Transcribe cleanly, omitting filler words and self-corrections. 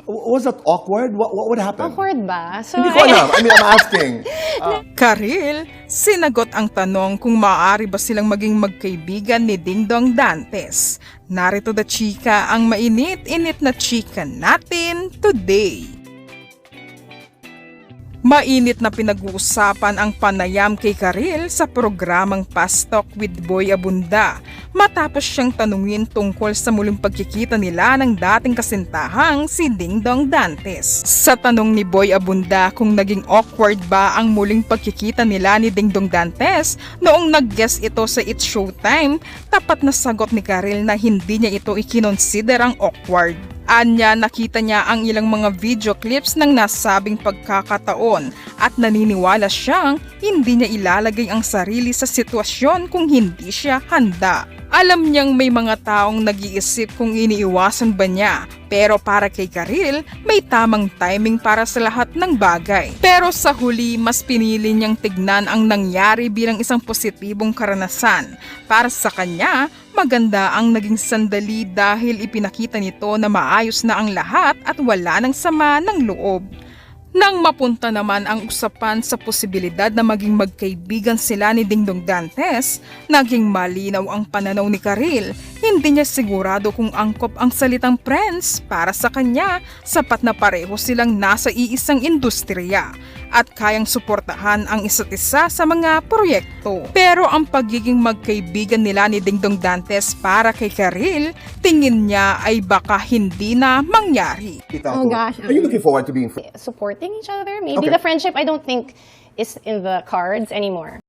Was that awkward? What happened? Awkward ba? So, Hindi ko alam. I mean, I'm asking. Karil, sinagot ang tanong kung maaari ba silang maging magkaibigan ni Dingdong Dantes. Narito na chika ang mainit-init na chika natin today. Mainit na pinag-uusapan ang panayam kay Karil sa programang Pastok with Boy Abunda matapos siyang tanungin tungkol sa muling pagkikita nila ng dating kasintahang si Dingdong Dantes. Sa tanong ni Boy Abunda kung naging awkward ba ang muling pagkikita nila ni Dingdong Dantes noong nag-guest ito sa It's Showtime, tapat na sagot ni Karil na hindi niya ito ikinonsider ang awkward. Anya, nakita niya ang ilang mga video clips ng nasabing pagkakataon at naniniwala siyang hindi niya ilalagay ang sarili sa sitwasyon kung hindi siya handa. Alam niyang may mga taong nag-iisip kung iniiwasan ba niya, pero para kay Karil, may tamang timing para sa lahat ng bagay. Pero sa huli, mas pinili niyang tignan ang nangyari bilang isang positibong karanasan. Para sa kanya, maganda ang naging sandali dahil ipinakita nito na maayos na ang lahat at wala nang sama ng loob. Nang mapunta naman ang usapan sa posibilidad na maging magkaibigan sila ni Dingdong Dantes, naging malinaw ang pananaw ni Karil. Hindi niya sigurado kung angkop ang salitang friends. Para sa kanya, sapat na pareho silang nasa iisang industriya at kayang suportahan ang isa't isa sa mga proyekto. Pero ang pagiging magkaibigan nila ni Dingdong Dantes para kay Karil, tingin niya ay baka hindi na mangyari. Oh gosh. Are you looking forward to being friends? Supporting each other? Maybe Okay. the friendship, I don't think, is in the cards anymore.